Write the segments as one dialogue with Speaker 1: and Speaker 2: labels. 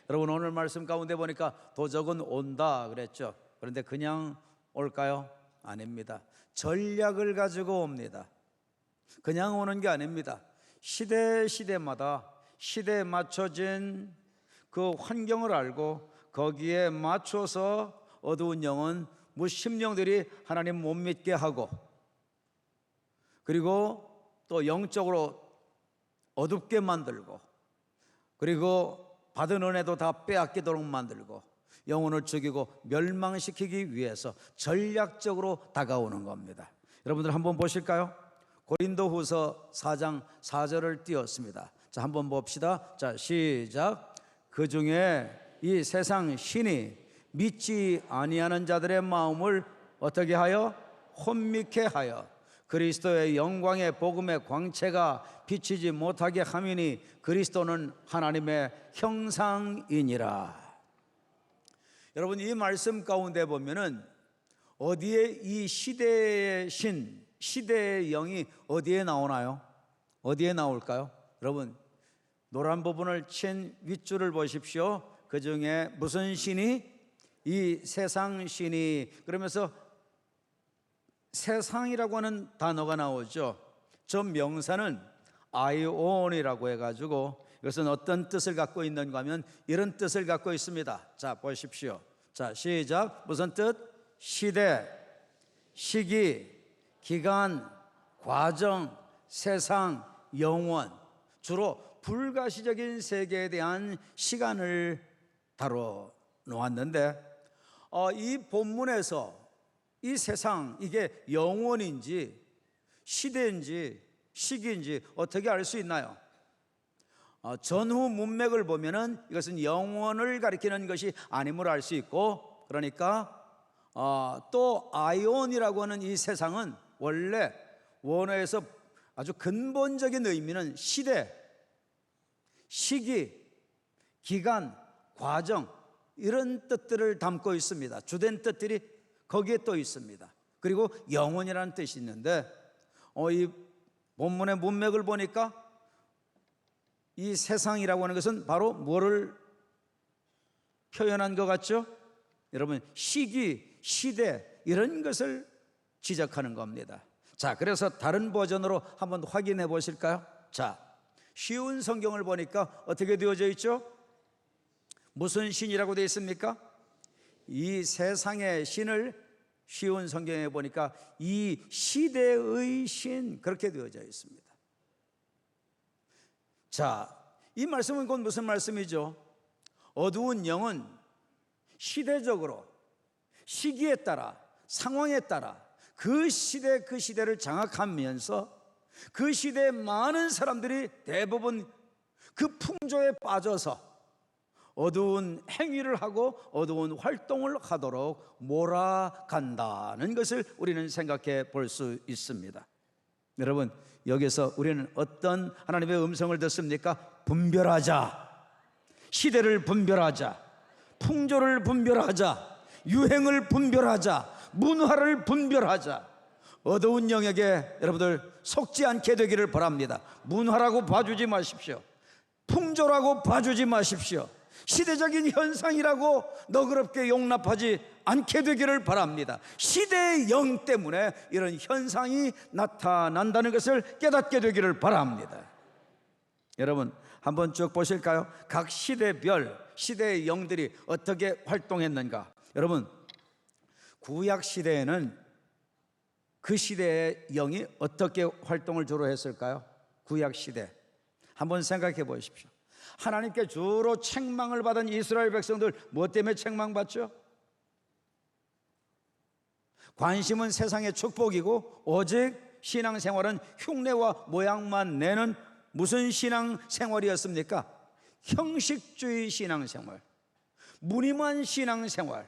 Speaker 1: 여러분, 오늘 말씀 가운데 보니까 도적은 온다 그랬죠. 그런데 그냥 올까요? 아닙니다. 전략을 가지고 옵니다. 그냥 오는 게 아닙니다. 시대마다 시대에 맞춰진 그 환경을 알고 거기에 맞춰서 어두운 영은 무심령들이 하나님 못 믿게 하고, 그리고 또 영적으로 어둡게 만들고, 그리고 받은 은혜도 다 빼앗기도록 만들고 영혼을 죽이고 멸망시키기 위해서 전략적으로 다가오는 겁니다. 여러분들 한번 보실까요? 고린도후서 4장 4절을 띄웠습니다. 자, 한번 봅시다. 자, 시작. 그 중에 이 세상 신이 믿지 아니하는 자들의 마음을 어떻게 하여? 혼미케 하여 그리스도의 영광의 복음의 광채가 비치지 못하게 함이니 그리스도는 하나님의 형상이니라. 여러분, 이 말씀 가운데 보면은 어디에 이 시대의 신, 시대의 영이 어디에 나오나요? 어디에 나올까요? 여러분, 노란 부분을 친 윗줄을 보십시오. 그 중에 무슨 신이? 이 세상 신이. 그러면서 세상이라고 하는 단어가 나오죠. 저 명사는 아이온이라고 해가지고 이것은 어떤 뜻을 갖고 있는가 하면 이런 뜻을 갖고 있습니다. 자, 보십시오. 자, 시작. 무슨 뜻? 시대, 시기, 기간, 과정, 세상, 영원. 주로 불가시적인 세계에 대한 시간을 다뤄 놓았는데, 이 본문에서 이 세상, 이게 영원인지 시대인지 시기인지 어떻게 알 수 있나요? 전후 문맥을 보면은 이것은 영원을 가리키는 것이 아님을 알 수 있고, 그러니까 또 아이온이라고 하는 이 세상은 원래 원어에서 아주 근본적인 의미는 시대, 시기, 기간, 과정, 이런 뜻들을 담고 있습니다. 주된 뜻들이 거기에 또 있습니다. 그리고 영원이라는 뜻이 있는데, 이 본문의 문맥을 보니까 이 세상이라고 하는 것은 바로 뭐를 표현한 것 같죠? 여러분, 시기, 시대, 이런 것을 지적하는 겁니다. 자, 그래서 다른 버전으로 한번 확인해 보실까요? 자, 쉬운 성경을 보니까 어떻게 되어져 있죠? 무슨 신이라고 되어 있습니까? 이 세상의 신을 쉬운 성경에 보니까 이 시대의 신, 그렇게 되어져 있습니다. 자, 이 말씀은 곧 무슨 말씀이죠? 어두운 영은 시대적으로, 시기에 따라, 상황에 따라 그 시대 그 시대를 장악하면서 그 시대의 많은 사람들이 대부분 그 풍조에 빠져서 어두운 행위를 하고 어두운 활동을 하도록 몰아간다는 것을 우리는 생각해 볼 수 있습니다. 여러분, 여기서 우리는 어떤 하나님의 음성을 듣습니까? 분별하자, 시대를 분별하자, 풍조를 분별하자, 유행을 분별하자, 문화를 분별하자. 어두운 영역에 여러분들 속지 않게 되기를 바랍니다. 문화라고 봐주지 마십시오. 풍조라고 봐주지 마십시오. 시대적인 현상이라고 너그럽게 용납하지 않게 되기를 바랍니다. 시대의 영 때문에 이런 현상이 나타난다는 것을 깨닫게 되기를 바랍니다. 여러분, 한번 쭉 보실까요? 각 시대별 시대의 영들이 어떻게 활동했는가. 여러분, 구약 시대에는 그 시대의 영이 어떻게 활동을 주로 했을까요? 구약 시대 한번 생각해 보십시오. 하나님께 주로 책망을 받은 이스라엘 백성들, 무엇 때문에 책망받죠? 관심은 세상의 축복이고 오직 신앙생활은 흉내와 모양만 내는 무슨 신앙생활이었습니까? 형식주의 신앙생활, 무늬만 신앙생활.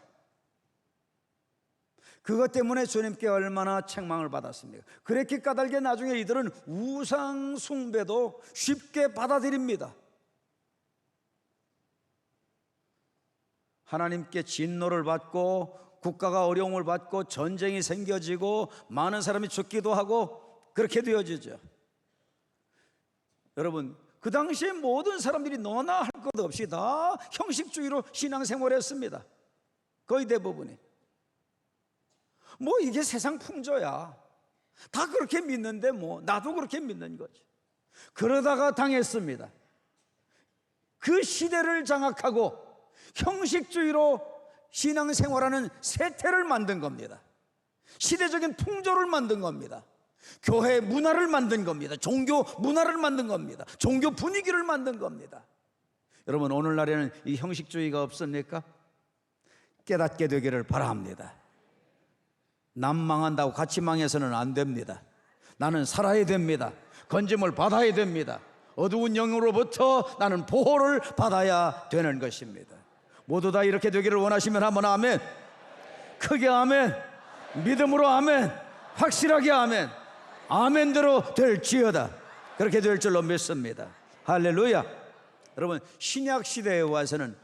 Speaker 1: 그것 때문에 주님께 얼마나 책망을 받았습니까? 그렇게 까닭에 나중에 이들은 우상 숭배도 쉽게 받아들입니다. 하나님께 진노를 받고 국가가 어려움을 받고 전쟁이 생겨지고 많은 사람이 죽기도 하고 그렇게 되어지죠. 여러분, 그 당시에 모든 사람들이 너나 할 것 없이 다 형식주의로 신앙생활했습니다. 거의 대부분이. 뭐 이게 세상 풍조야. 다 그렇게 믿는데 뭐 나도 그렇게 믿는 거죠. 그러다가 당했습니다. 그 시대를 장악하고 형식주의로 신앙생활하는 세태를 만든 겁니다. 시대적인 풍조를 만든 겁니다. 교회 문화를 만든 겁니다. 종교 문화를 만든 겁니다. 종교 분위기를 만든 겁니다. 여러분, 오늘날에는 이 형식주의가 없습니까? 깨닫게 되기를 바랍니다. 남 망한다고 같이 망해서는 안 됩니다. 나는 살아야 됩니다. 건짐을 받아야 됩니다. 어두운 영으로부터 나는 보호를 받아야 되는 것입니다. 모두 다 이렇게 되기를 원하시면 한번 아멘. 크게 아멘. 믿음으로 아멘. 확실하게 아멘. 아멘대로 될지어다. 그렇게 될 줄로 믿습니다. 할렐루야. 여러분, 신약 시대에 와서는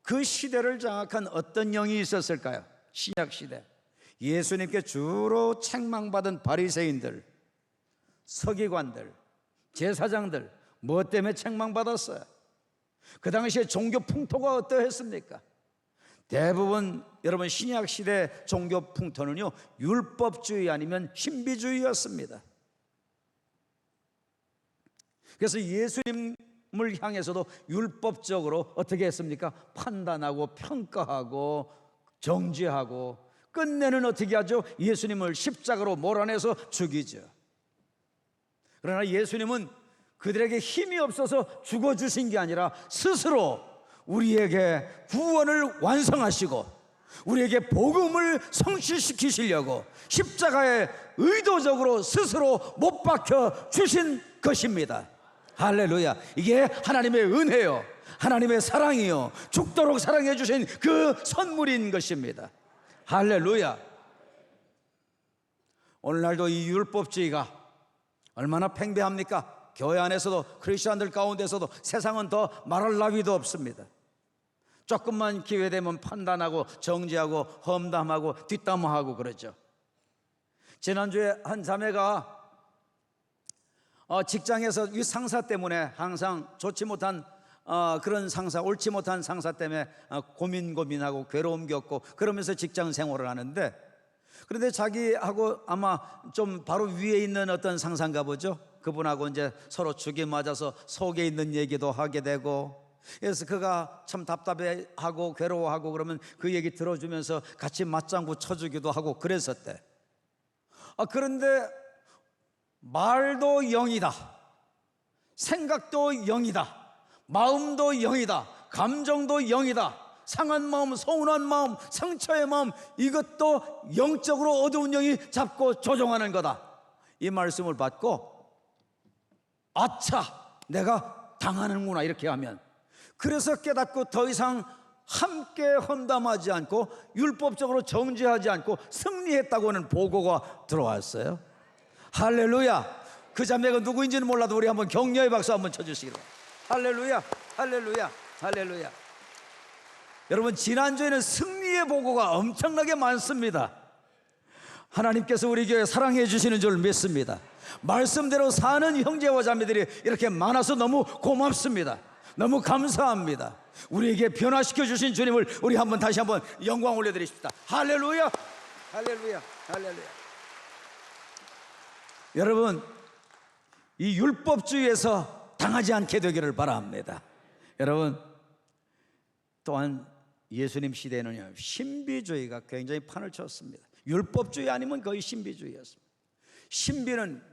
Speaker 1: 그 시대를 장악한 어떤 영이 있었을까요? 신약 시대 예수님께 주로 책망받은 바리새인들, 서기관들, 제사장들, 무엇 때문에 책망받았어요? 그 당시에 종교 풍토가 어떠했습니까? 대부분 여러분 신약 시대 종교 풍토는요, 율법주의 아니면 신비주의였습니다. 그래서 예수님을 향해서도 율법적으로 어떻게 했습니까? 판단하고 평가하고 정죄하고, 끝내는 어떻게 하죠? 예수님을 십자가로 몰아내서 죽이죠. 그러나 예수님은 그들에게 힘이 없어서 죽어주신 게 아니라 스스로 우리에게 구원을 완성하시고 우리에게 복음을 성취시키시려고 십자가에 의도적으로 스스로 못 박혀 주신 것입니다. 할렐루야. 이게 하나님의 은혜요, 하나님의 사랑이요, 죽도록 사랑해 주신 그 선물인 것입니다. 할렐루야. 오늘날도 이 율법주의가 얼마나 팽배합니까? 교회 안에서도 크리스천들 가운데서도 세상은 더 말할 나위도 없습니다. 조금만 기회되면 판단하고 정죄하고 험담하고 뒷담화하고 그러죠. 지난주에 한 자매가 직장에서 이 상사 때문에 항상 좋지 못한 그런 상사, 옳지 못한 상사 때문에 고민하고 괴로움 겪고 그러면서 직장 생활을 하는데, 그런데 자기하고 아마 좀 바로 위에 있는 어떤 상사인가 보죠. 그분하고 이제 서로 죽이 맞아서 속에 있는 얘기도 하게 되고, 그래서 그가 참 답답해하고 괴로워하고 그러면 그 얘기 들어주면서 같이 맞장구 쳐주기도 하고 그랬었대. 그런데 말도 0이다, 생각도 0이다, 마음도 0이다, 감정도 0이다, 상한 마음, 서운한 마음, 상처의 마음, 이것도 영적으로 어두운 영이 잡고 조종하는 거다. 이 말씀을 받고 아차, 내가 당하는구나 이렇게 하면, 그래서 깨닫고 더 이상 함께 헌담하지 않고 율법적으로 정죄하지 않고 승리했다고는 보고가 들어왔어요. 할렐루야. 그 자매가 누구인지는 몰라도 우리 한번 격려의 박수 한번 쳐주시기 바랍니다. 할렐루야, 할렐루야, 할렐루야. 여러분, 지난주에는 승리의 보고가 엄청나게 많습니다. 하나님께서 우리 교회 사랑해 주시는 줄 믿습니다. 말씀대로 사는 형제와 자매들이 이렇게 많아서 너무 고맙습니다. 너무 감사합니다. 우리에게 변화시켜 주신 주님을 우리 한번 다시 한번 영광 올려드리십시다. 할렐루야, 할렐루야, 할렐루야. 여러분, 이 율법주의에서 당하지 않게 되기를 바랍니다. 여러분, 또한 예수님 시대에는요, 신비주의가 굉장히 판을 쳤습니다. 율법주의 아니면 거의 신비주의였습니다. 신비는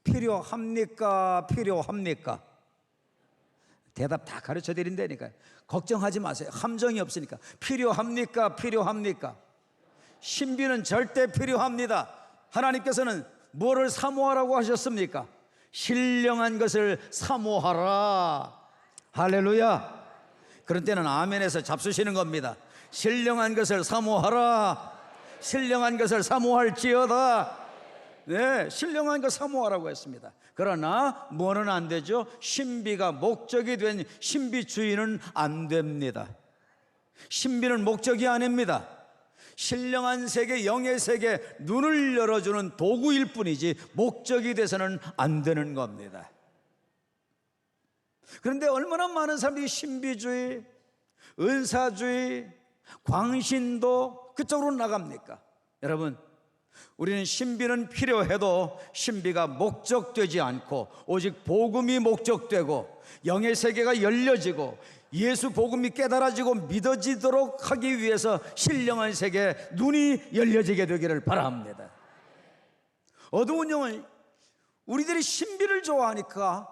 Speaker 1: 필요합니까? 필요합니까? 대답 다 가르쳐 드린다니까요. 걱정하지 마세요. 함정이 없으니까. 필요합니까? 필요합니까? 신비는 절대 필요합니다. 하나님께서는 뭐를 사모하라고 하셨습니까? 신령한 것을 사모하라. 할렐루야. 그런 때는 아멘에서 잡수시는 겁니다. 신령한 것을 사모하라. 신령한 것을 사모할지어다. 네, 신령한 것 사모하라고 했습니다. 그러나 뭐는 안 되죠? 신비가 목적이 된 신비주의는 안 됩니다. 신비는 목적이 아닙니다. 신령한 세계, 영의 세계, 눈을 열어주는 도구일 뿐이지 목적이 돼서는 안 되는 겁니다. 그런데 얼마나 많은 사람들이 신비주의, 은사주의, 광신도 그쪽으로 나갑니까? 여러분, 우리는 신비는 필요해도 신비가 목적되지 않고 오직 복음이 목적되고 영의 세계가 열려지고 예수 복음이 깨달아지고 믿어지도록 하기 위해서 신령한 세계에 눈이 열려지게 되기를 바랍니다. 어두운 영은 우리들이 신비를 좋아하니까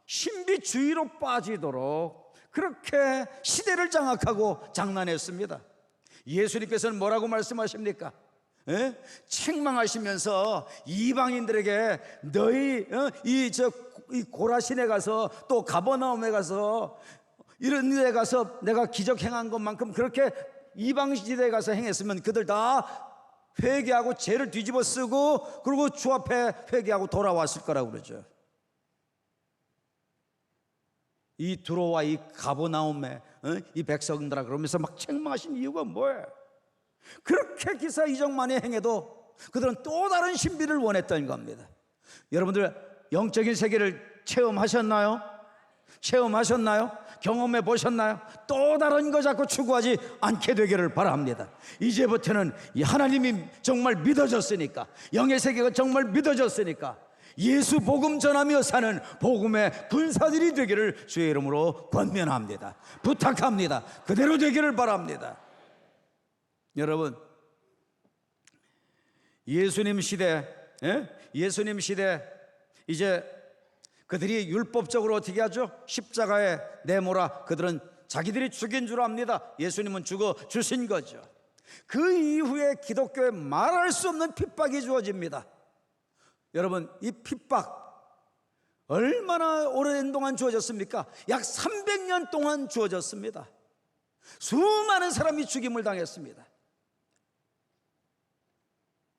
Speaker 1: 신비주의로 빠지도록 그렇게 시대를 장악하고 장난했습니다. 예수님께서는 뭐라고 말씀하십니까? 책망하시면서 이방인들에게 너희 이 고라신에 가서 또 가버나움에 가서 이런 데 가서 내가 기적 행한 것만큼 그렇게 이방시대에 가서 행했으면 그들 다 회개하고 죄를 뒤집어 쓰고 그리고 주 앞에 회개하고 돌아왔을 거라고 그러죠. 이 두로와 이 가버나움에 이 백성들아 그러면서 막 책망하신 이유가 뭐예요? 그렇게 기사 이적만이 행해도 그들은 또 다른 신비를 원했던 겁니다. 여러분들 영적인 세계를 체험하셨나요? 경험해 보셨나요? 또 다른 거 자꾸 추구하지 않게 되기를 바랍니다. 이제부터는 하나님이 정말 믿어졌으니까, 영의 세계가 정말 믿어졌으니까 예수 복음 전하며 사는 복음의 군사들이 되기를 주의 이름으로 권면합니다. 부탁합니다. 그대로 되기를 바랍니다. 여러분, 예수님 시대 이제 그들이 율법적으로 어떻게 하죠? 십자가에 내몰아 그들은 자기들이 죽인 줄 압니다. 예수님은 죽어 주신 거죠. 그 이후에 기독교에 말할 수 없는 핍박이 주어집니다. 여러분, 이 핍박 얼마나 오랜 동안 주어졌습니까? 약 300년 동안 주어졌습니다. 수많은 사람이 죽임을 당했습니다.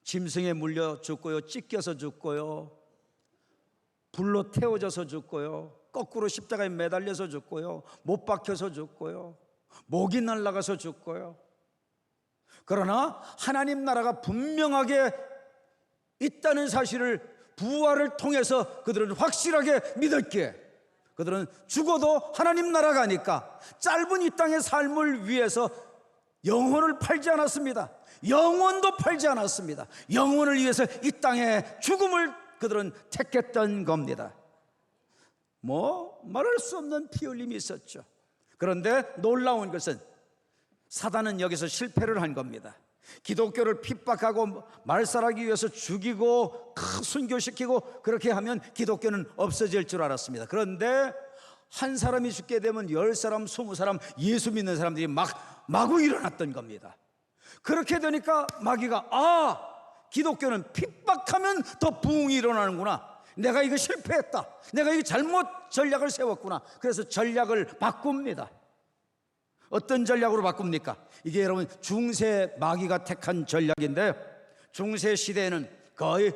Speaker 1: 짐승에 물려 죽고요, 찢겨서 죽고요, 불로 태워져서 죽고요, 거꾸로 십자가에 매달려서 죽고요, 못 박혀서 죽고요, 목이 날아가서 죽고요. 그러나 하나님 나라가 분명하게 있다는 사실을 부활을 통해서 그들은 확실하게 믿었기에 그들은 죽어도 하나님 나라가 아니까 짧은 이 땅의 삶을 위해서 영혼을 팔지 않았습니다. 영혼도 팔지 않았습니다. 영혼을 위해서 이 땅의 죽음을 그들은 택했던 겁니다. 말할 수 없는 피 흘림이 있었죠. 그런데 놀라운 것은 사단은 여기서 실패를 한 겁니다. 기독교를 핍박하고 말살하기 위해서 죽이고 순교시키고 그렇게 하면 기독교는 없어질 줄 알았습니다. 그런데 한 사람이 죽게 되면 10사람, 20사람 예수 믿는 사람들이 마구 일어났던 겁니다. 그렇게 되니까 마귀가 기독교는 핍박하면 더 부흥이 일어나는구나, 내가 이거 실패했다, 내가 이거 잘못 전략을 세웠구나. 그래서 전략을 바꿉니다. 어떤 전략으로 바꿉니까? 이게 여러분 중세 마귀가 택한 전략인데요, 중세 시대에는 거의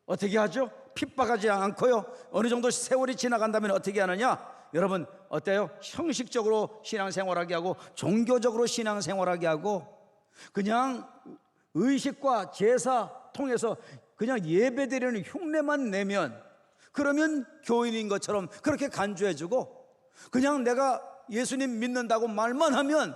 Speaker 1: 어떻게 하죠? 핍박하지 않고요, 어느 정도 세월이 지나간다면 어떻게 하느냐? 여러분 어때요? 형식적으로 신앙생활하게 하고 종교적으로 신앙생활하게 하고 그냥 의식과 제사 통해서 그냥 예배드리는 흉내만 내면 그러면 교인인 것처럼 그렇게 간주해주고, 그냥 내가 예수님 믿는다고 말만 하면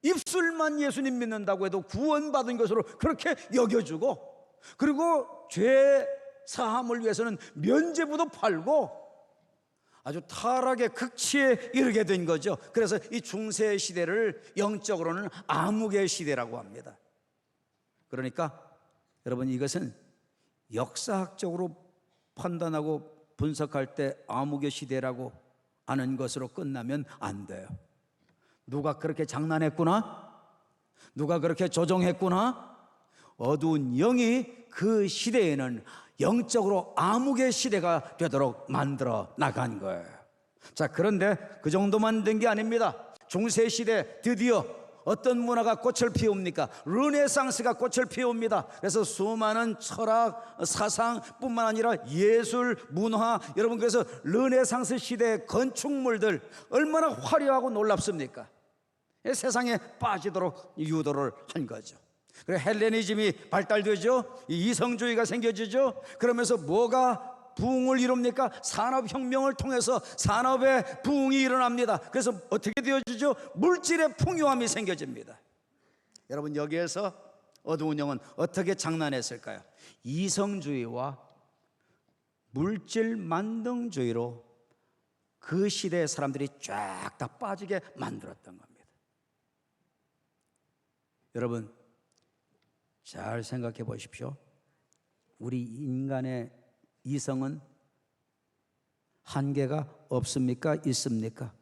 Speaker 1: 입술만 예수님 믿는다고 해도 구원받은 것으로 그렇게 여겨주고, 그리고 죄 사함을 위해서는 면죄부도 팔고 아주 타락의 극치에 이르게 된 거죠. 그래서 이 중세 시대를 영적으로는 암흑의 시대라고 합니다. 그러니까 여러분 이것은 역사학적으로 판단하고 분석할 때 암흑의 시대라고 하는 것으로 끝나면 안 돼요. 누가 그렇게 장난했구나, 누가 그렇게 조종했구나, 어두운 영이 그 시대에는 영적으로 암흑의 시대가 되도록 만들어 나간 거예요. 자, 그런데 그 정도만 된 게 아닙니다. 중세 시대 드디어 어떤 문화가 꽃을 피웁니까? 르네상스가 꽃을 피웁니다. 그래서 수많은 철학, 사상뿐만 아니라 예술, 문화, 여러분 그래서 르네상스 시대의 건축물들 얼마나 화려하고 놀랍습니까? 세상에 빠지도록 유도를 한 거죠. 그리고 헬레니즘이 발달되죠. 이성주의가 생겨지죠. 그러면서 뭐가 부흥을 이룹니까? 산업혁명을 통해서 산업의 부흥이 일어납니다. 그래서 어떻게 되어지죠? 물질의 풍요함이 생겨집니다. 여러분, 여기에서 어두운 영은 어떻게 장난했을까요? 이성주의와 물질 만능주의로 그 시대의 사람들이 쫙 다 빠지게 만들었던 겁니다. 여러분, 잘 생각해 보십시오. 우리 인간의 이성은 한계가 없습니까? 있습니까?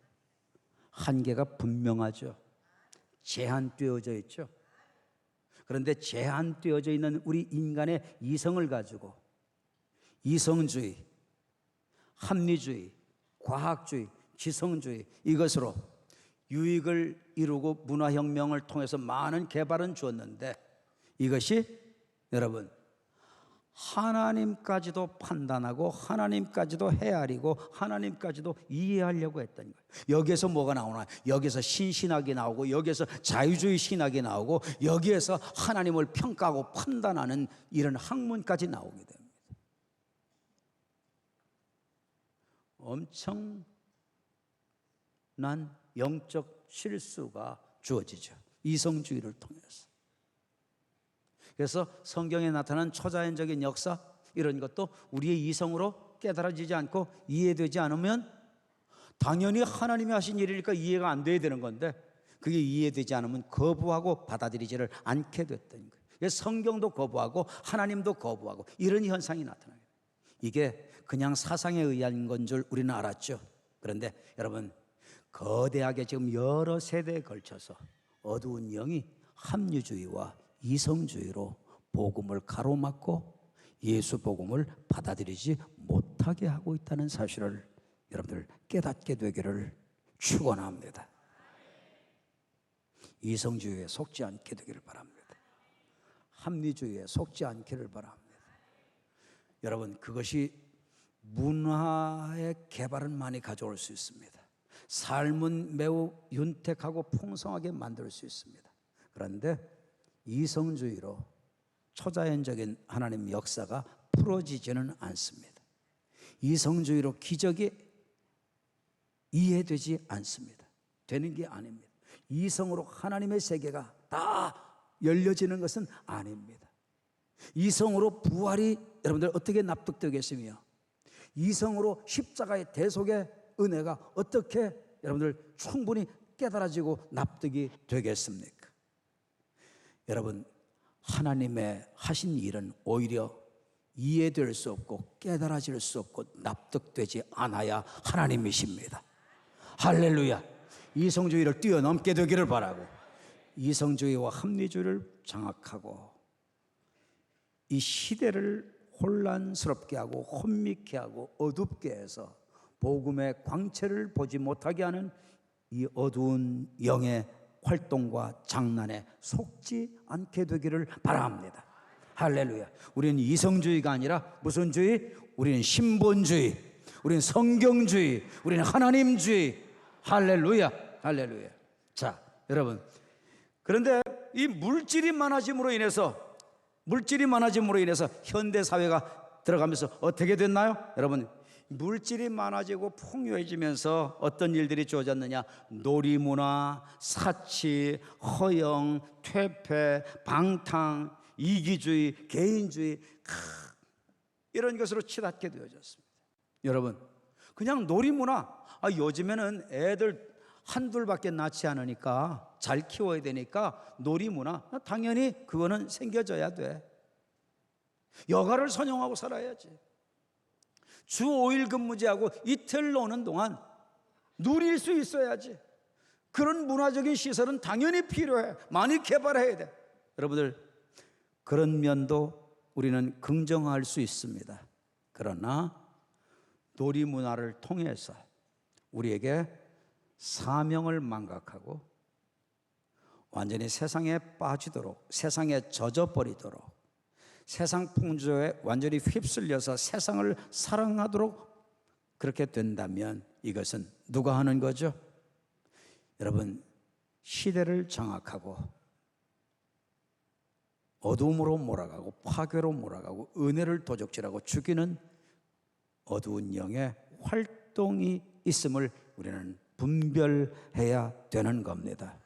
Speaker 1: 한계가 분명하죠. 제한되어져 있죠. 그런데 제한되어져 있는 우리 인간의 이성을 가지고 이성주의, 합리주의, 과학주의, 지성주의, 이것으로 유익을 이루고 문화혁명을 통해서 많은 개발은 주었는데, 이것이 여러분 하나님까지도 판단하고 하나님까지도 헤아리고 하나님까지도 이해하려고 했던 거예요. 여기에서 뭐가 나오나? 여기서 신신학이 나오고, 여기에서 자유주의 신학이 나오고, 여기에서 하나님을 평가하고 판단하는 이런 학문까지 나오게 됩니다. 엄청난 영적 실수가 주어지죠, 이성주의를 통해서. 그래서 성경에 나타난 초자연적인 역사, 이런 것도 우리의 이성으로 깨달아지지 않고 이해되지 않으면 당연히 하나님이 하신 일이니까 이해가 안 돼야 되는 건데, 그게 이해되지 않으면 거부하고 받아들이지를 않게 됐던 거예요. 그래서 성경도 거부하고 하나님도 거부하고 이런 현상이 나타나요. 이게 그냥 사상에 의한 건 줄 우리는 알았죠. 그런데 여러분, 거대하게 지금 여러 세대에 걸쳐서 어두운 영이 합리주의와 이성주의로 복음을 가로막고 예수 복음을 받아들이지 못하게 하고 있다는 사실을 여러분들 깨닫게 되기를 축원합니다. 이성주의에 속지 않게 되기를 바랍니다. 합리주의에 속지 않기를 바랍니다. 여러분, 그것이 문화의 개발은 많이 가져올 수 있습니다. 삶은 매우 윤택하고 풍성하게 만들 수 있습니다. 그런데 이성주의로 초자연적인 하나님 역사가 풀어지지는 않습니다. 이성주의로 기적이 이해되지 않습니다. 되는 게 아닙니다. 이성으로 하나님의 세계가 다 열려지는 것은 아닙니다. 이성으로 부활이 여러분들 어떻게 납득되겠으며, 이성으로 십자가의 대속의 은혜가 어떻게 여러분들 충분히 깨달아지고 납득이 되겠습니까? 여러분, 하나님의 하신 일은 오히려 이해될 수 없고 깨달아질 수 없고 납득되지 않아야 하나님이십니다. 할렐루야. 이성주의를 뛰어넘게 되기를 바라고, 이성주의와 합리주의를 장악하고 이 시대를 혼란스럽게 하고 혼미케 하고 어둡게 해서 복음의 광채를 보지 못하게 하는 이 어두운 영의 활동과 장난에 속지 않게 되기를 바랍니다. 할렐루야. 우리는 이성주의가 아니라 무슨 주의? 우리는 신본주의, 우리는 성경주의, 우리는 하나님주의. 할렐루야. 할렐루야. 자, 여러분, 그런데 이 물질이 많아짐으로 인해서 현대사회가 들어가면서 어떻게 됐나요? 여러분, 물질이 많아지고 풍요해지면서 어떤 일들이 주어졌느냐? 놀이문화, 사치, 허영, 퇴폐, 방탕, 이기주의, 개인주의, 이런 것으로 치닫게 되어졌습니다. 여러분, 그냥 놀이문화, 요즘에는 애들 한둘밖에 낳지 않으니까 잘 키워야 되니까 놀이문화, 당연히 그거는 생겨져야 돼. 여가를 선용하고 살아야지. 주 5일 근무제하고 이틀 노는 동안 누릴 수 있어야지. 그런 문화적인 시설은 당연히 필요해. 많이 개발해야 돼. 여러분들, 그런 면도 우리는 긍정할 수 있습니다. 그러나 놀이문화를 통해서 우리에게 사명을 망각하고 완전히 세상에 빠지도록, 세상에 젖어버리도록, 세상 풍조에 완전히 휩쓸려서 세상을 사랑하도록 그렇게 된다면 이것은 누가 하는 거죠? 여러분, 시대를 장악하고 어둠으로 몰아가고 파괴로 몰아가고 은혜를 도적질하고 죽이는 어두운 영의 활동이 있음을 우리는 분별해야 되는 겁니다.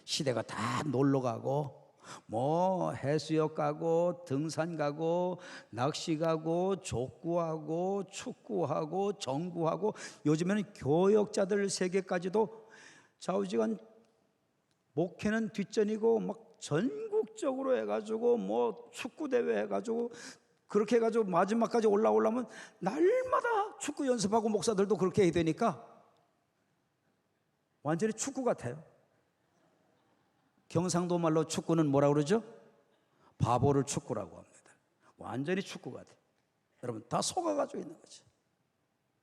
Speaker 1: 시대가 다 놀러 가고 뭐 해수욕 가고 등산 가고 낚시 가고 족구하고 축구하고 정구하고 요즘에는 교역자들 세계까지도 좌우지간 목회는 뒷전이고 막 전국적으로 해가지고 뭐 축구대회 해가지고 그렇게 해가지고 마지막까지 올라오려면 날마다 축구 연습하고 목사들도 그렇게 해야 되니까 완전히 축구 같아요. 경상도 말로 축구는 뭐라 그러죠? 바보를 축구라고 합니다. 완전히 축구 같아요. 여러분 다 속아가지고 있는 거죠.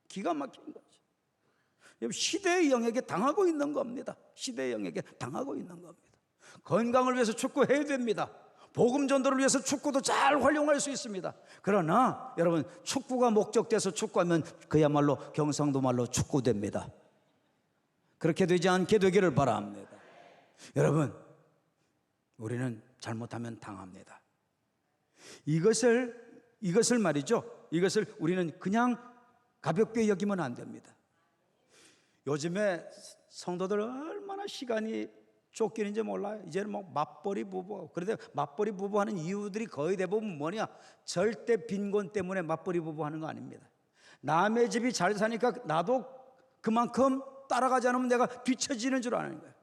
Speaker 1: 기가 막힌 거죠. 시대의 영에게 당하고 있는 겁니다. 시대의 영에게 당하고 있는 겁니다. 건강을 위해서 축구해야 됩니다. 복음 전도를 위해서 축구도 잘 활용할 수 있습니다. 그러나 여러분 축구가 목적돼서 축구하면 그야말로 경상도 말로 축구됩니다. 그렇게 되지 않게 되기를 바랍니다. 여러분 우리는 잘못하면 당합니다. 이것을 말이죠. 이것을 우리는 그냥 가볍게 여기면 안 됩니다. 요즘에 성도들 얼마나 시간이 쫓기는지 몰라요. 이제는 뭐 맞벌이 부부. 그런데 맞벌이 부부 하는 이유들이 거의 대부분 뭐냐? 절대 빈곤 때문에 맞벌이 부부 하는 거 아닙니다. 남의 집이 잘 사니까 나도 그만큼 따라가지 않으면 내가 뒤처지는 줄 아는 거예요.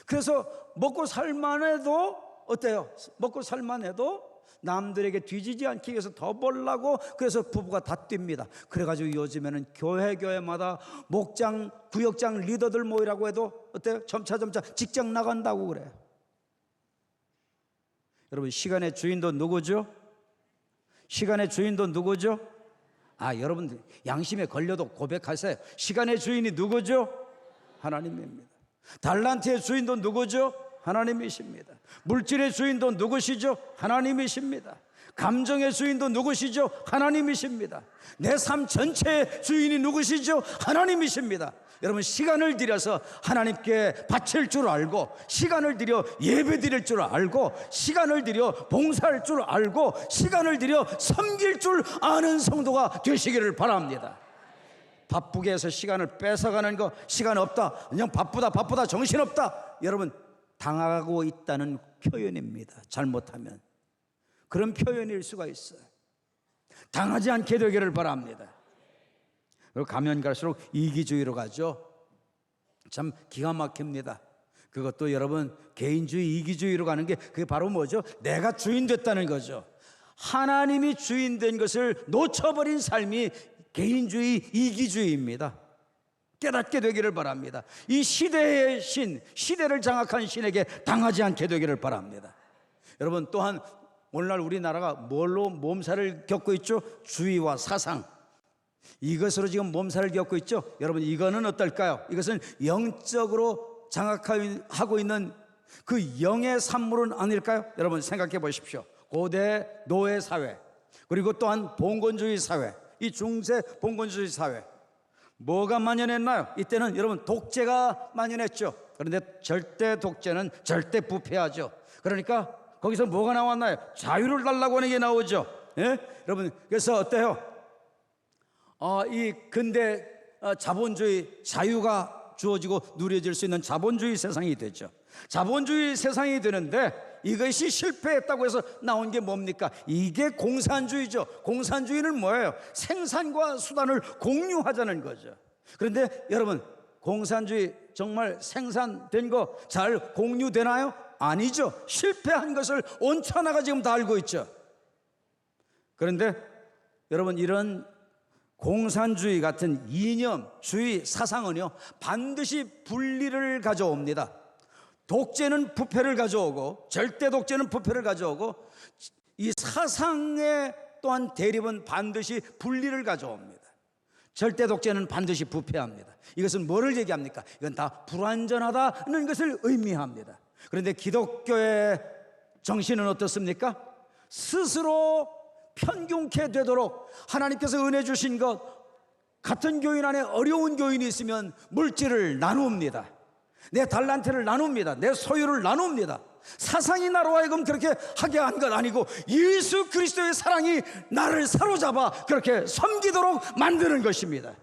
Speaker 1: 그래서 먹고 살만 해도 어때요? 먹고 살만 해도 남들에게 뒤지지 않기 위해서 더 벌라고 그래서 부부가 다 뜁니다. 그래가지고 요즘에는 교회마다 목장, 구역장 리더들 모이라고 해도 어때요? 점차 직장 나간다고 그래요. 여러분 시간의 주인도 누구죠? 시간의 주인도 누구죠? 여러분 양심에 걸려도 고백하세요. 시간의 주인이 누구죠? 하나님입니다. 달란트의 주인도 누구죠? 하나님이십니다. 물질의 주인도 누구시죠? 하나님이십니다. 감정의 주인도 누구시죠? 하나님이십니다. 내 삶 전체의 주인이 누구시죠? 하나님이십니다. 여러분 시간을 들여서 하나님께 바칠 줄 알고 시간을 들여 예배 드릴 줄 알고 시간을 들여 봉사할 줄 알고 시간을 들여 섬길 줄 아는 성도가 되시기를 바랍니다. 바쁘게 해서 시간을 뺏어가는 거, 시간 없다, 그냥 바쁘다 정신없다, 여러분 당하고 있다는 표현입니다. 잘못하면 그런 표현일 수가 있어요. 당하지 않게 되기를 바랍니다. 그리고 가면 갈수록 이기주의로 가죠. 참 기가 막힙니다. 그것도 여러분 개인주의, 이기주의로 가는 게 그게 바로 뭐죠? 내가 주인 됐다는 거죠. 하나님이 주인 된 것을 놓쳐버린 삶이 개인주의, 이기주의입니다. 깨닫게 되기를 바랍니다. 이 시대의 신, 시대를 장악한 신에게 당하지 않게 되기를 바랍니다. 여러분 또한 오늘날 우리나라가 뭘로 몸살을 겪고 있죠? 주의와 사상, 이것으로 지금 몸살을 겪고 있죠. 여러분 이거는 어떨까요? 이것은 영적으로 장악하고 있는 그 영의 산물은 아닐까요? 여러분 생각해 보십시오. 고대 노예 사회, 그리고 또한 봉건주의 사회, 이 중세 봉건주의 사회, 뭐가 만연했나요? 이때는 여러분 독재가 만연했죠. 그런데 절대 독재는 절대 부패하죠. 그러니까 거기서 뭐가 나왔나요? 자유를 달라고 하는 게 나오죠. 예? 여러분 그래서 어때요? 이 근대 자본주의, 자유가 주어지고 누려질 수 있는 자본주의 세상이 되죠. 자본주의 세상이 되는데 이것이 실패했다고 해서 나온 게 뭡니까? 이게 공산주의죠. 공산주의는 뭐예요? 생산과 수단을 공유하자는 거죠. 그런데 여러분 공산주의 정말 생산된 거 잘 공유되나요? 아니죠. 실패한 것을 온 천하가 지금 다 알고 있죠. 그런데 여러분 이런 공산주의 같은 이념주의 사상은요 반드시 분리를 가져옵니다. 독재는 부패를 가져오고 절대 독재는 부패를 가져오고 이 사상의 또한 대립은 반드시 분리를 가져옵니다. 절대 독재는 반드시 부패합니다. 이것은 뭐를 얘기합니까? 이건 다 불완전하다는 것을 의미합니다. 그런데 기독교의 정신은 어떻습니까? 스스로 편균케 되도록 하나님께서 은혜 주신 것, 같은 교인 안에 어려운 교인이 있으면 물질을 나눕니다. 내 달란트를 나눕니다. 내 소유를 나눕니다. 사상이 나로 하여금 그렇게 하게 한 건 아니고 예수 그리스도의 사랑이 나를 사로잡아 그렇게 섬기도록 만드는 것입니다.